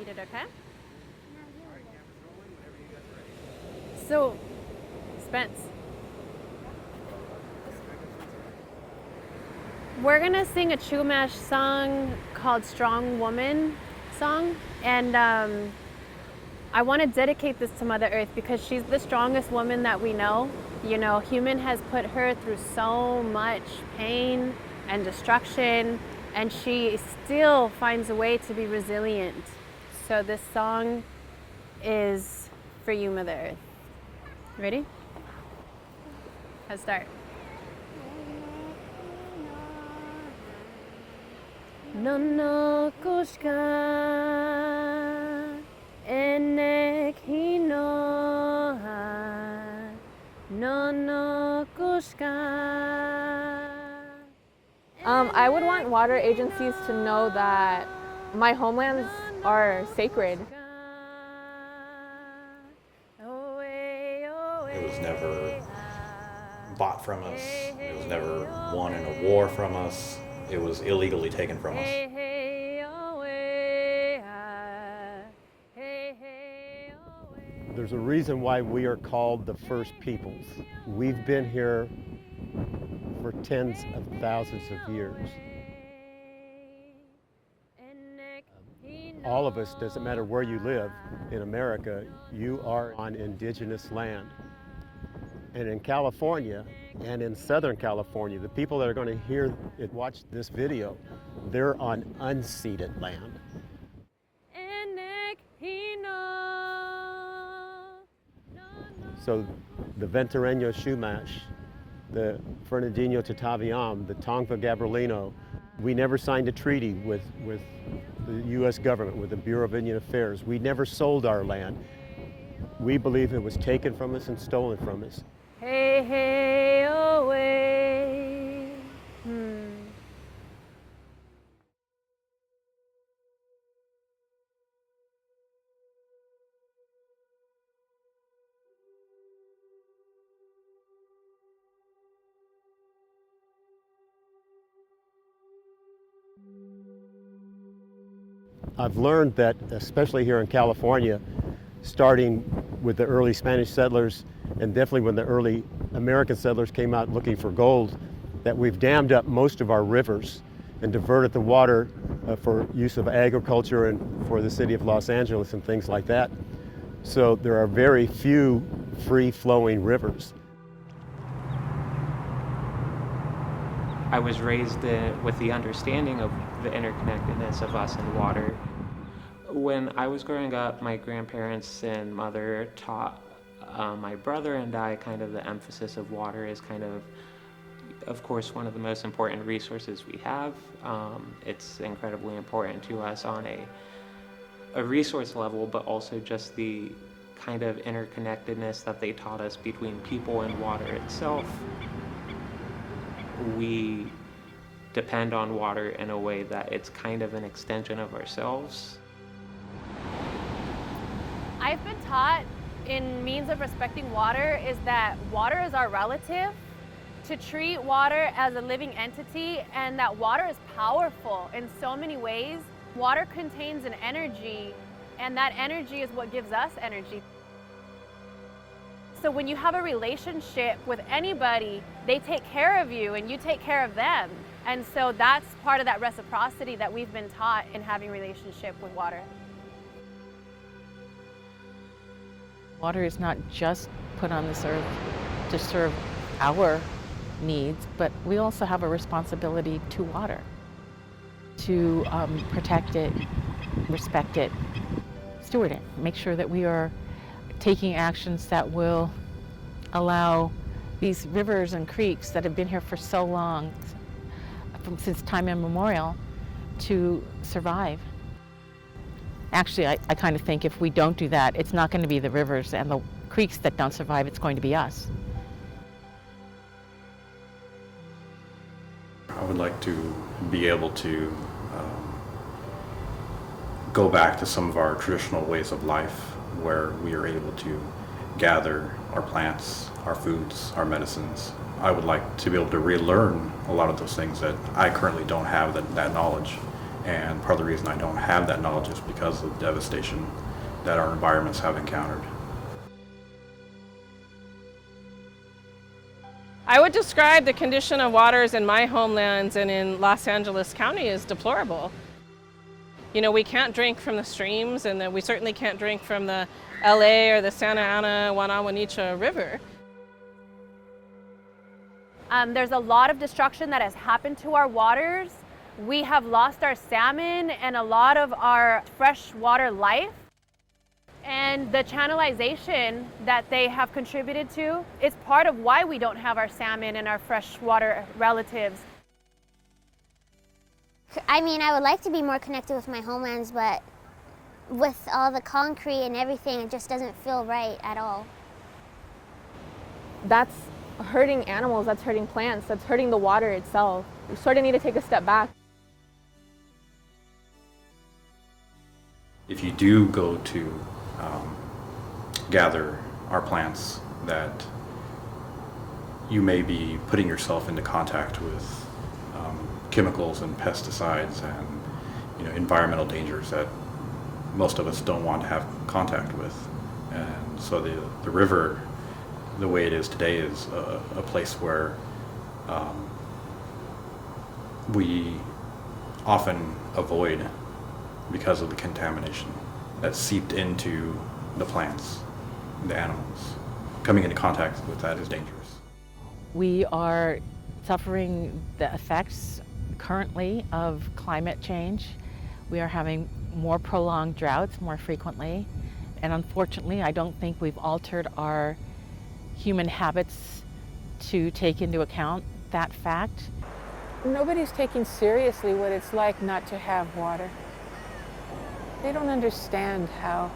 it, okay? So, Spence, we're gonna sing a Chumash song called Strong Woman song, and I want to dedicate this to Mother Earth because she's the strongest woman that we know. You know, human has put her through so much pain and destruction, and she still finds a way to be resilient. So this song is for you, Mother Earth. Ready? Let's start. No kushka enek hinoha no kushka. I would want water agencies to know that my homelands are sacred. It was never bought from us. It was never won in a war from us. It was illegally taken from us. There's a reason why we are called the First Peoples. We've been here for tens of thousands of years. All of us, doesn't matter where you live in America, you are on indigenous land. And in California and in Southern California, the people that are going to hear and watch this video, they're on unceded land. So the Ventureño Chumash, the Fernandinho Tataviam, the Tongva Gabrielino, we never signed a treaty with the U.S. government, with the Bureau of Indian Affairs. We never sold our land. We believe it was taken from us and stolen from us. Hey, hey, away. I've learned that, especially here in California, starting with the early Spanish settlers and definitely when the early American settlers came out looking for gold, that we've dammed up most of our rivers and diverted the water for use of agriculture and for the city of Los Angeles and things like that. So there are very few free-flowing rivers. I was raised with the understanding of the interconnectedness of us and water. When I was growing up, my grandparents and mother taught my brother and I kind of the emphasis of water is kind of course, one of the most important resources we have. It's incredibly important to us on a resource level, but also just the kind of interconnectedness that they taught us between people and water itself. We depend on water in a way that it's kind of an extension of ourselves. I've been taught in means of respecting water is that water is our relative, to treat water as a living entity, and that water is powerful in so many ways. Water contains an energy, and that energy is what gives us energy. So when you have a relationship with anybody, they take care of you and you take care of them. And so that's part of that reciprocity that we've been taught in having a relationship with water. Water is not just put on this earth to serve our needs, but we also have a responsibility to water, to protect it, respect it, steward it, make sure that we are taking actions that will allow these rivers and creeks that have been here for so long, since time immemorial, to survive. Actually, I kind of think if we don't do that, it's not going to be the rivers and the creeks that don't survive, it's going to be us. I would like to be able to go back to some of our traditional ways of life where we are able to gather our plants, our foods, our medicines. I would like to be able to relearn a lot of those things that I currently don't have that knowledge, And part of the reason I don't have that knowledge is because of the devastation that our environments have encountered. I would describe the condition of waters in my homelands and in Los Angeles County as deplorable. You know, we can't drink from the streams, and we certainly can't drink from the LA or the Santa Ana Wanawanicha River. There's a lot of destruction that has happened to our waters. We have lost our salmon and a lot of our freshwater life. And the channelization that they have contributed to is part of why we don't have our salmon and our freshwater relatives. I mean, I would like to be more connected with my homelands, but with all the concrete and everything, it just doesn't feel right at all. That's hurting animals, that's hurting plants, that's hurting the water itself. We sort of need to take a step back. If you do go to gather our plants, that you may be putting yourself into contact with chemicals and pesticides and environmental dangers that most of us don't want to have contact with. And so the river, the way it is today, is a place where we often avoid because of the contamination that seeped into the plants, the animals. Coming into contact with that is dangerous. We are suffering the effects currently of climate change. We are having more prolonged droughts more frequently. And unfortunately, I don't think we've altered our human habits to take into account that fact. Nobody's taking seriously what it's like not to have water. They don't understand how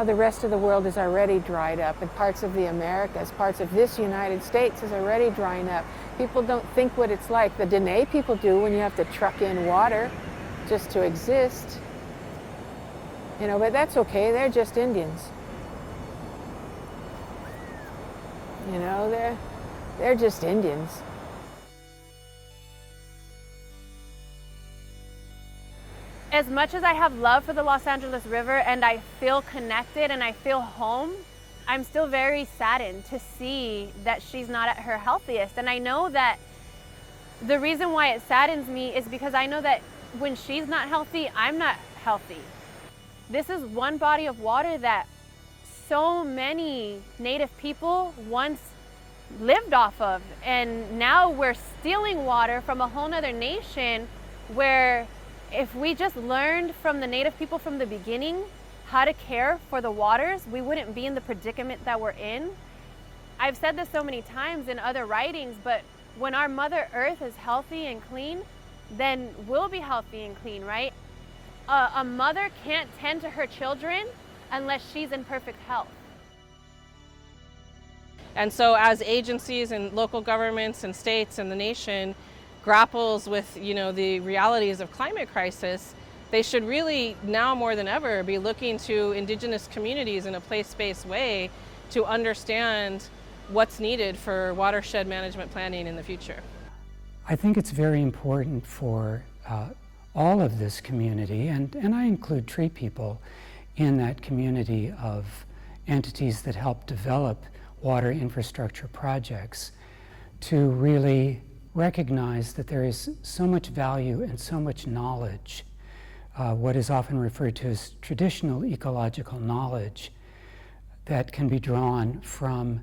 the rest of the world is already dried up, and parts of the Americas, parts of this United States is already drying up. People don't think what it's like. The Dene people do when you have to truck in water just to exist. But that's okay, they're just Indians. They're just Indians. As much as I have love for the Los Angeles River and I feel connected and I feel home, I'm still very saddened to see that she's not at her healthiest. And I know that the reason why it saddens me is because I know that when she's not healthy, I'm not healthy. This is one body of water that so many Native people once lived off of. And now we're stealing water from a whole nother nation where if we just learned from the Native people from the beginning how to care for the waters, we wouldn't be in the predicament that we're in. I've said this so many times in other writings, but when our Mother Earth is healthy and clean, then we'll be healthy and clean, right? A mother can't tend to her children unless she's in perfect health. And so as agencies and local governments and states and the nation grapples with the realities of climate crisis, they should really now more than ever be looking to Indigenous communities in a place-based way to understand what's needed for watershed management planning in the future. I think it's very important for all of this community, and I include tree people in that community of entities that help develop water infrastructure projects, to really recognize that there is so much value and so much knowledge, what is often referred to as traditional ecological knowledge, that can be drawn from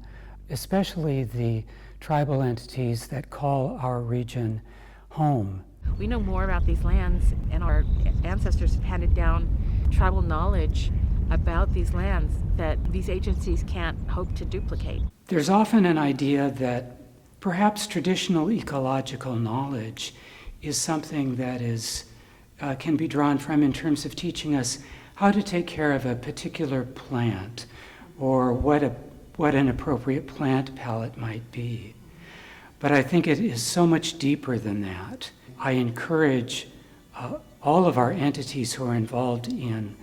especially the tribal entities that call our region home. We know more about these lands, and our ancestors have handed down tribal knowledge about these lands that these agencies can't hope to duplicate. There's often an idea that perhaps traditional ecological knowledge is something that can be drawn from in terms of teaching us how to take care of a particular plant, or what an appropriate plant palette might be. But I think it is so much deeper than that. I encourage all of our entities who are involved in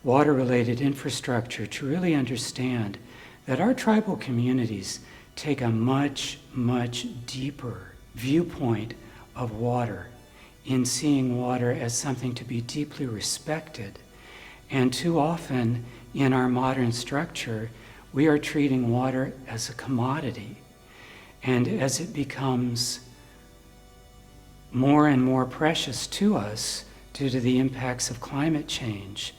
water-related infrastructure to really understand that our tribal communities take a much, much deeper viewpoint of water in seeing water as something to be deeply respected. And too often in our modern structure, we are treating water as a commodity. And as it becomes more and more precious to us due to the impacts of climate change,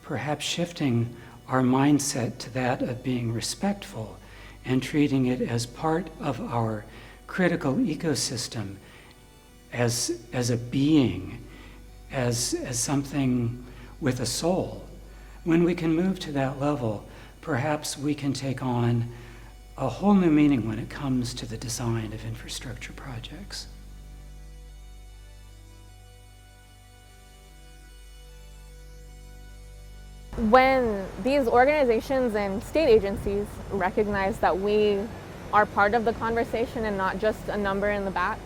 perhaps shifting our mindset to that of being respectful and treating it as part of our critical ecosystem, as a being, as something with a soul. When we can move to that level, perhaps we can take on a whole new meaning when it comes to the design of infrastructure projects. When these organizations and state agencies recognize that we are part of the conversation and not just a number in the back,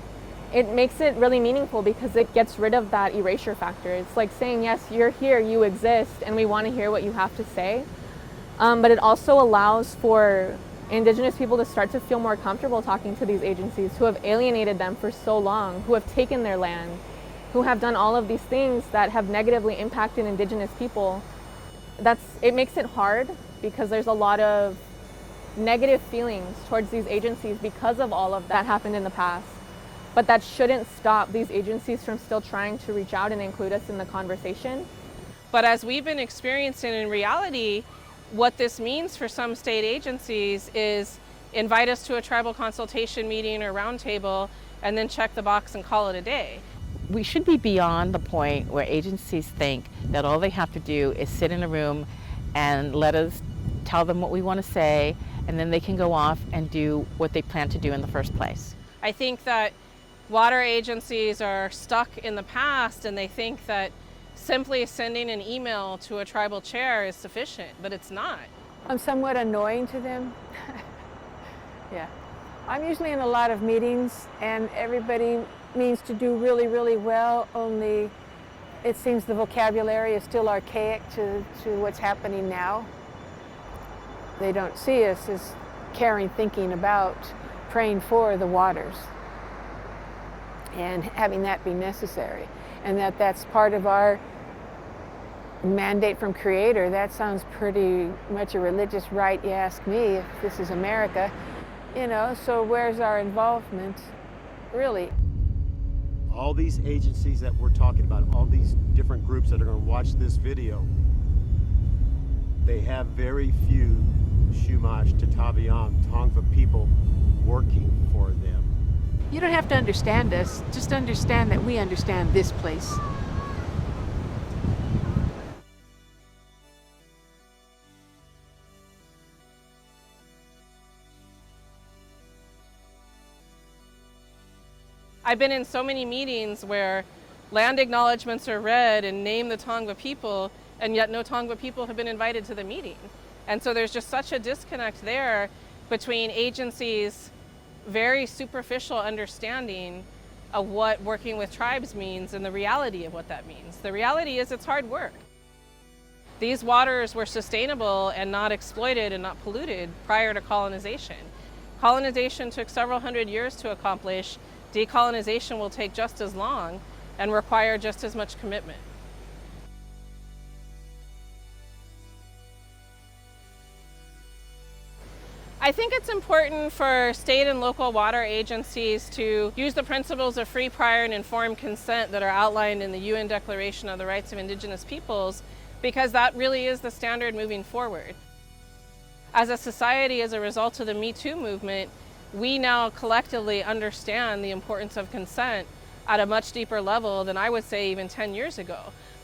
it makes it really meaningful because it gets rid of that erasure factor. It's like saying, yes, you're here, you exist, and we want to hear what you have to say. But it also allows for Indigenous people to start to feel more comfortable talking to these agencies who have alienated them for so long, who have taken their land, who have done all of these things that have negatively impacted Indigenous people. It makes it hard because there's a lot of negative feelings towards these agencies because of all of that happened in the past. But that shouldn't stop these agencies from still trying to reach out and include us in the conversation. But as we've been experiencing in reality, what this means for some state agencies is invite us to a tribal consultation meeting or roundtable and then check the box and call it a day. We should be beyond the point where agencies think that all they have to do is sit in a room and let us tell them what we want to say, and then they can go off and do what they plan to do in the first place. I think that water agencies are stuck in the past and they think that simply sending an email to a tribal chair is sufficient, but it's not. I'm somewhat annoying to them. Yeah. I'm usually in a lot of meetings and everybody means to do really, really well, only it seems the vocabulary is still archaic to what's happening now. They don't see us as caring, thinking about, praying for the waters and having that be necessary, and that's part of our mandate from Creator. That sounds pretty much a religious rite, you ask me, if this is America, so where's our involvement, really? All these agencies that we're talking about, all these different groups that are going to watch this video, they have very few Chumash, Tataviam, Tongva people working for them. You don't have to understand us, just understand that we understand this place. I've been in so many meetings where land acknowledgements are read and name the Tongva people, and yet no Tongva people have been invited to the meeting. And so there's just such a disconnect there between agencies' very superficial understanding of what working with tribes means and the reality of what that means. The reality is it's hard work. These waters were sustainable and not exploited and not polluted prior to colonization. Colonization took several hundred years to accomplish. Decolonization will take just as long and require just as much commitment. I think it's important for state and local water agencies to use the principles of free, prior, and informed consent that are outlined in the UN Declaration of the Rights of Indigenous Peoples, because that really is the standard moving forward. As a society, as a result of the Me Too movement, we now collectively understand the importance of consent at a much deeper level than I would say even 10 years ago.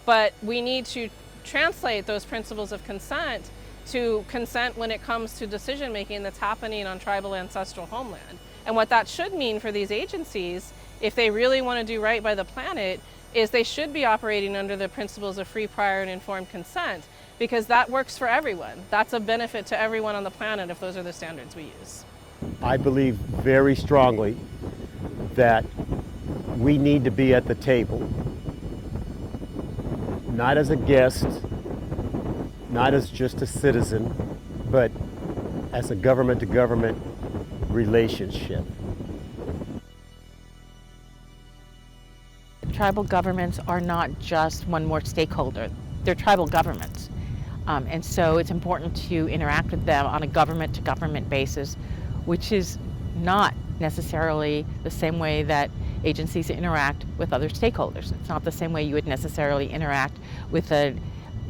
But we need to translate those principles of consent to consent when it comes to decision making that's happening on tribal ancestral homeland. And what that should mean for these agencies, if they really want to do right by the planet, is they should be operating under the principles of free, prior, and informed consent, because that works for everyone. That's a benefit to everyone on the planet if those are the standards we use. I believe very strongly that we need to be at the table, not as a guest, not as just a citizen, but as a government-to-government relationship. Tribal governments are not just one more stakeholder. They're tribal governments. And so it's important to interact with them on a government-to-government basis, which is not necessarily the same way that agencies interact with other stakeholders. It's not the same way you would necessarily interact with an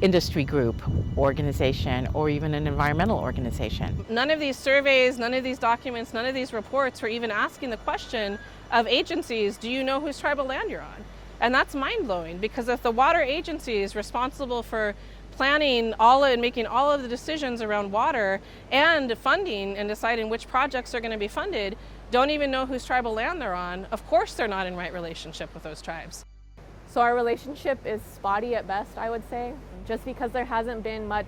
industry group, organization, or even an environmental organization. None of these surveys, none of these documents, none of these reports were even asking the question of agencies, do you know whose tribal land you're on? And that's mind-blowing, because if the water agency is responsible for planning all and making all of the decisions around water and funding and deciding which projects are going to be funded, don't even know whose tribal land they're on, of course they're not in right relationship with those tribes. So our relationship is spotty at best, I would say, just because there hasn't been much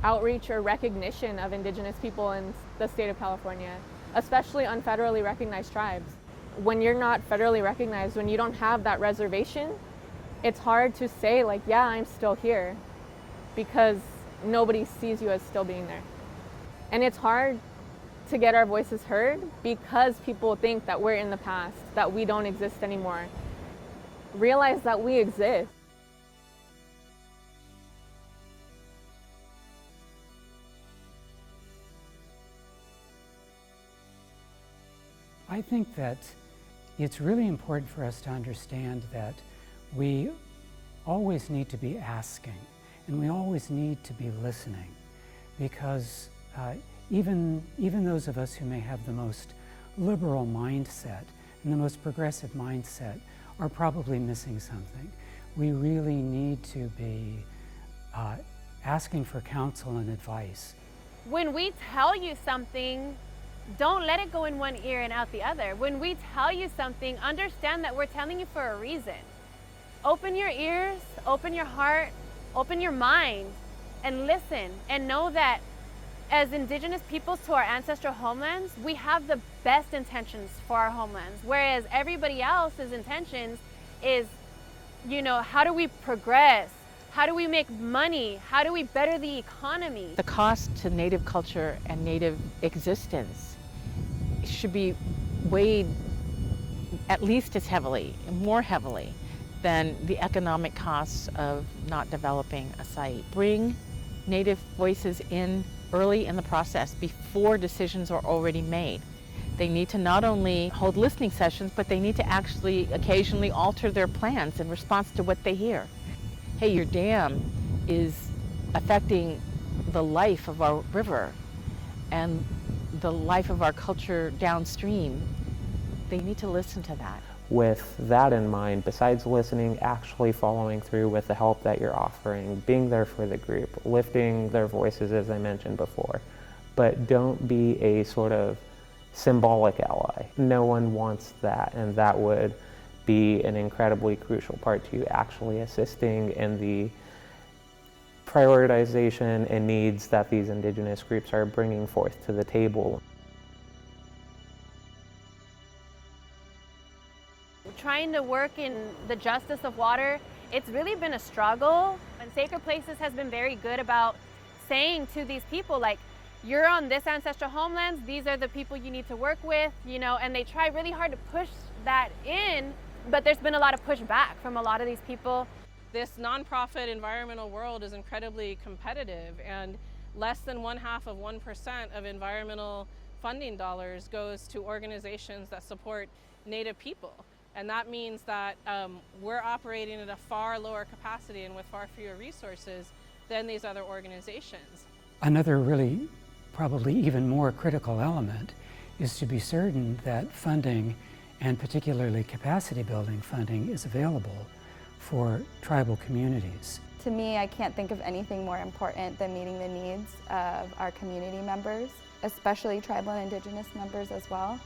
outreach or recognition of Indigenous people in the state of California, especially on federally recognized tribes. When you're not federally recognized, when you don't have that reservation, it's hard to say like, yeah, I'm still here, because nobody sees you as still being there. And it's hard to get our voices heard because people think that we're in the past, that we don't exist anymore. Realize that we exist. I think that it's really important for us to understand that we always need to be asking, and we always need to be listening, because even those of us who may have the most liberal mindset and the most progressive mindset are probably missing something. We really need to be asking for counsel and advice. When we tell you something, don't let it go in one ear and out the other. When we tell you something, understand that we're telling you for a reason. Open your ears, open your heart, open your mind, and listen, and know that as Indigenous peoples to our ancestral homelands, we have the best intentions for our homelands, whereas everybody else's intentions is, how do we progress? How do we make money? How do we better the economy? The cost to Native culture and Native existence should be weighed at least as heavily, more heavily, than the economic costs of not developing a site. Bring Native voices in early in the process, before decisions are already made. They need to not only hold listening sessions, but they need to actually occasionally alter their plans in response to what they hear. Hey, your dam is affecting the life of our river and the life of our culture downstream. They need to listen to that. With that in mind, besides listening, actually following through with the help that you're offering, being there for the group, lifting their voices, as I mentioned before. But don't be a sort of symbolic ally. No one wants that, and that would be an incredibly crucial part to actually assisting in the prioritization and needs that these Indigenous groups are bringing forth to the table. Trying to work in the justice of water, it's really been a struggle. And Sacred Places has been very good about saying to these people, like, you're on this ancestral homelands, these are the people you need to work with, and they try really hard to push that in, but there's been a lot of pushback from a lot of these people. This nonprofit environmental world is incredibly competitive, and less than 0.5% of environmental funding dollars goes to organizations that support Native people. And that means that we're operating at a far lower capacity and with far fewer resources than these other organizations. Another really probably even more critical element is to be certain that funding, and particularly capacity building funding, is available for tribal communities. To me, I can't think of anything more important than meeting the needs of our community members, especially tribal and Indigenous members as well.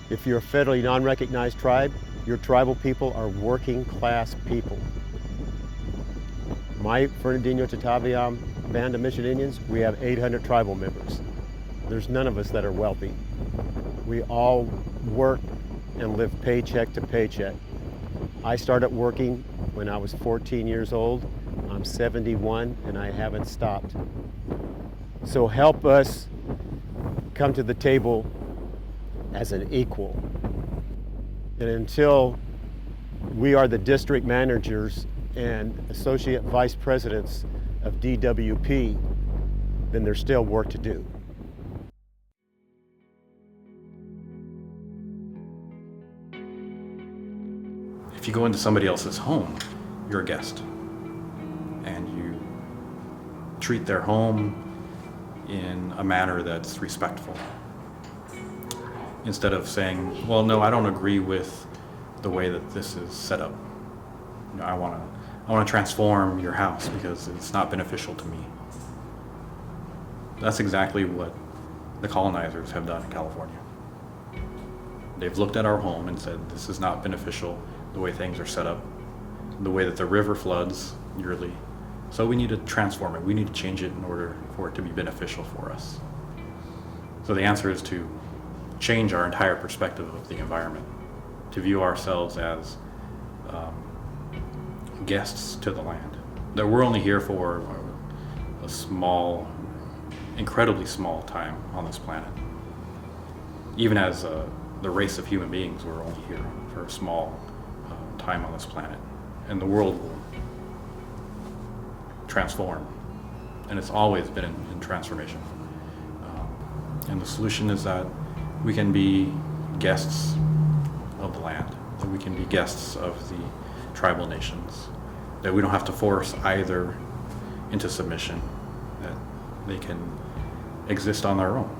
If you're a federally non-recognized tribe, your tribal people are working class people. My Fernandino Tataviam Band of Mission Indians, we have 800 tribal members. There's none of us that are wealthy. We all work and live paycheck to paycheck. I started working when I was 14 years old. I'm 71 and I haven't stopped. So help us come to the table as an equal. And until we are the district managers and associate vice presidents of DWP, then there's still work to do. If you go into somebody else's home, you're a guest. And you treat their home in a manner that's respectful. Instead of saying, well, no, I don't agree with the way that this is set up. You know, I want to transform your house because it's not beneficial to me. That's exactly what the colonizers have done in California. They've looked at our home and said, this is not beneficial, the way things are set up, the way that the river floods yearly. So we need to transform it. We need to change it in order for it to be beneficial for us. So the answer is to change our entire perspective of the environment, to view ourselves as guests to the land. That we're only here for a small, incredibly small time on this planet. Even as the race of human beings, we're only here for a small time on this planet. And the world will transform. And it's always been in transformation. And the solution is that we can be guests of the land, that we can be guests of the tribal nations, that we don't have to force either into submission, that they can exist on their own,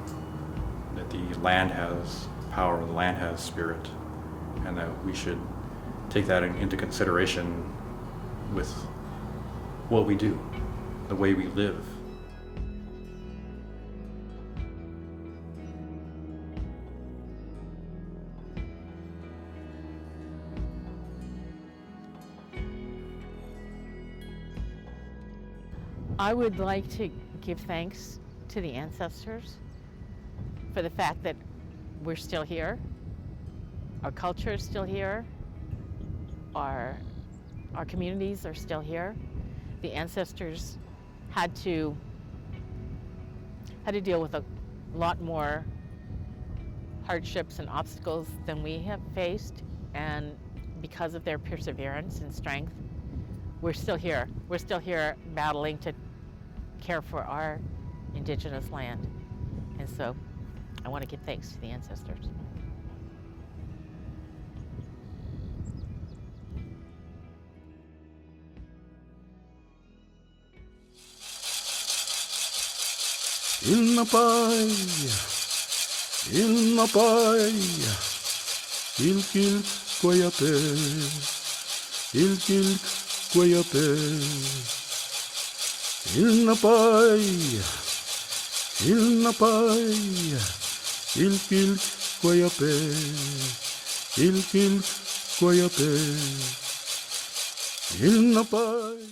that the land has power, the land has spirit, and that we should take that into consideration with what we do, the way we live. I would like to give thanks to the ancestors for the fact that we're still here, our culture is still here, our communities are still here. The ancestors had to deal with a lot more hardships and obstacles than we have faced, and because of their perseverance and strength, we're still here. We're still here battling to care for our indigenous land. And so I want to give thanks to the ancestors. Il napaya, il kilk koyape, il kilk koyape, il napaya, il kilk koyape, il kilk koyape, il napaya.